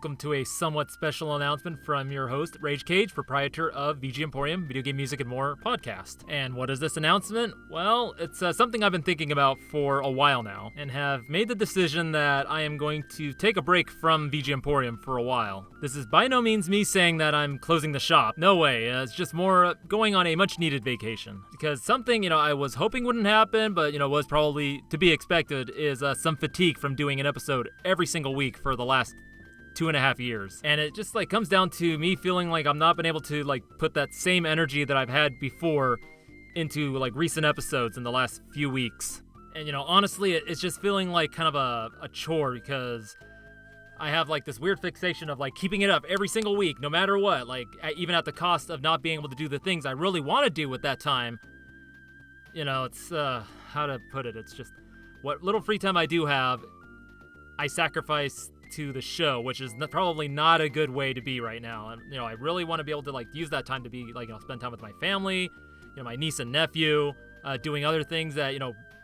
welcome to a somewhat special announcement from your host, Rage Cage, proprietor of VG Emporium, Video Game Music and More podcast. And what is this announcement? Well, it's something I've been thinking about for a while now, and have made the decision that I am going to take a break from VG Emporium for a while. This is by no means me saying that I'm closing the shop. No way. It's just more going on a much-needed vacation. Because something, I was hoping wouldn't happen, but, was probably to be expected, is some fatigue from doing an episode every single week for the last 2.5 years. And it just comes down to me feeling like I'm not been able to put that same energy that I've had before into recent episodes in the last few weeks. And honestly, it's just feeling like kind of a chore, because I have this weird fixation of keeping it up every single week, no matter what, even at the cost of not being able to do the things I really want to do with that time. It's how to put it, it's just what little free time I do have, I sacrifice to the show, which is probably not a good way to be right now. And I really want to be able to use that time to be spend time with my family, my niece and nephew, doing other things that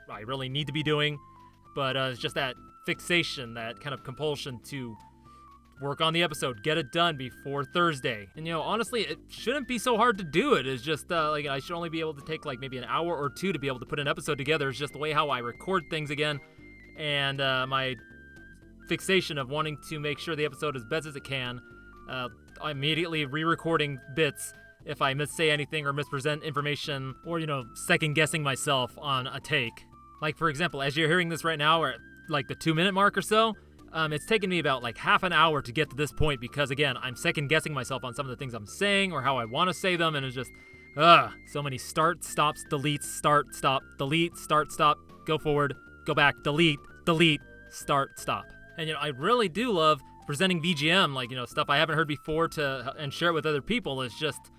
I really need to be doing. But it's just that fixation, that kind of compulsion to work on the episode, get it done before Thursday. And honestly, it shouldn't be so hard to do it. It's just I should only be able to take maybe an hour or two to be able to put an episode together. It's just the way how I record things again, and my fixation of wanting to make sure the episode is best as it can. Immediately re-recording bits if I missay anything or mispresent information, or second guessing myself on a take. For example, as you're hearing this right now, we're at the 2-minute mark or so. It's taken me about half an hour to get to this point, because again, I'm second guessing myself on some of the things I'm saying or how I want to say them, and it's just so many start, stops, deletes, start, stop, delete, start, stop, go forward, go back, delete, start, stop. And I really do love presenting VGM, stuff I haven't heard before and share it with other people. It's just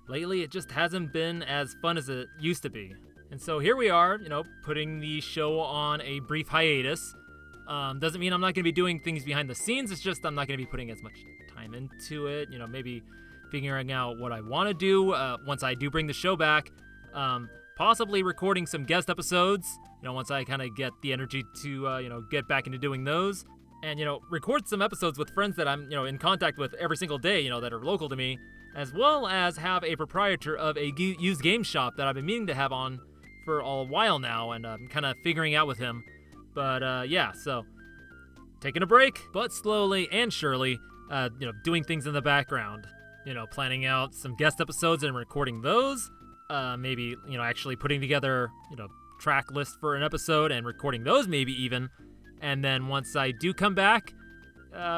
lately it just hasn't been as fun as it used to be. And so here we are, putting the show on a brief hiatus. Doesn't mean I'm not going to be doing things behind the scenes. It's just I'm not going to be putting as much time into it. Maybe figuring out what I want to do once I do bring the show back. Possibly recording some guest episodes, once I kind of get the energy to, get back into doing those. And, record some episodes with friends that I'm, in contact with every single day, that are local to me, as well as have a proprietor of a used game shop that I've been meaning to have on for a while now, and I'm kind of figuring out with him. But, yeah, so taking a break, but slowly and surely, doing things in the background, planning out some guest episodes and recording those, maybe, actually putting together, track list for an episode and recording those maybe even. And then once I do come back,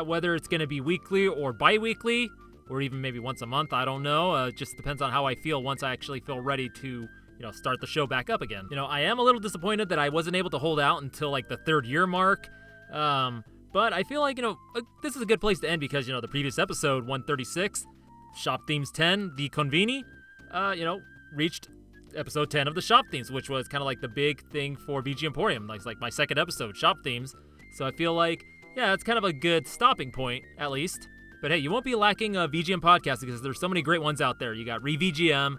whether it's going to be weekly or bi-weekly, or even maybe once a month, I don't know. It just depends on how I feel once I actually feel ready to, start the show back up again. I am a little disappointed that I wasn't able to hold out until the 3rd year mark. But I feel this is a good place to end, because, the previous episode, 136, Shop Themes 10, the Conveni, reached episode 10 of the Shop Themes, which was kind of the big thing for VG Emporium. Like my second episode, Shop Themes. So I feel it's kind of a good stopping point, at least. But hey, you won't be lacking a VGM podcast, because there's so many great ones out there. You got Re-VGM,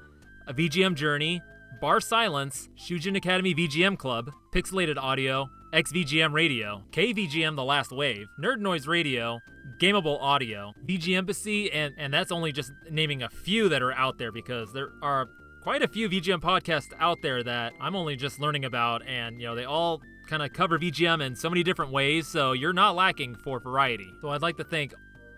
a VGM Journey, Bar Silence, Shujin Academy VGM Club, Pixelated Audio, XVGM Radio, KVGM The Last Wave, Nerd Noise Radio, Gameable Audio, VG Embassy, and that's only just naming a few that are out there, because there are quite a few VGM podcasts out there that I'm only just learning about, and they all kind of cover VGM in so many different ways, so you're not lacking for variety. So I'd like to thank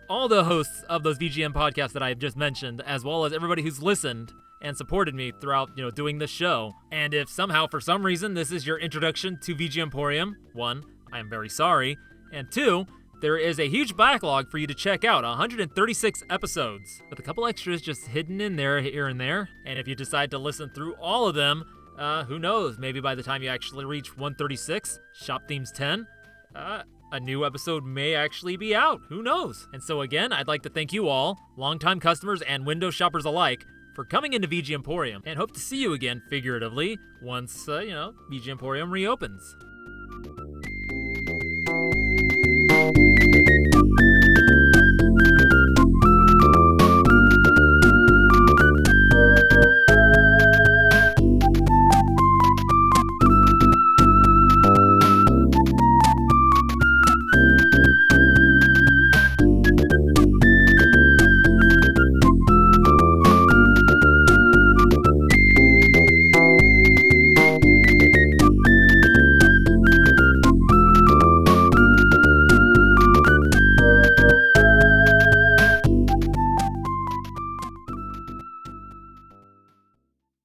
all the hosts of those VGM podcasts that I've just mentioned, as well as everybody who's listened and supported me throughout, doing this show. And if somehow, for some reason, this is your introduction to VG Emporium, 1, I am very sorry, and 2, there is a huge backlog for you to check out, 136 episodes, with a couple extras just hidden in there, here and there. And if you decide to listen through all of them, who knows, maybe by the time you actually reach 136, Shop Themes 10, a new episode may actually be out. Who knows? And so again, I'd like to thank you all, longtime customers and window shoppers alike, for coming into VG Emporium, and hope to see you again, figuratively, once, VG Emporium reopens.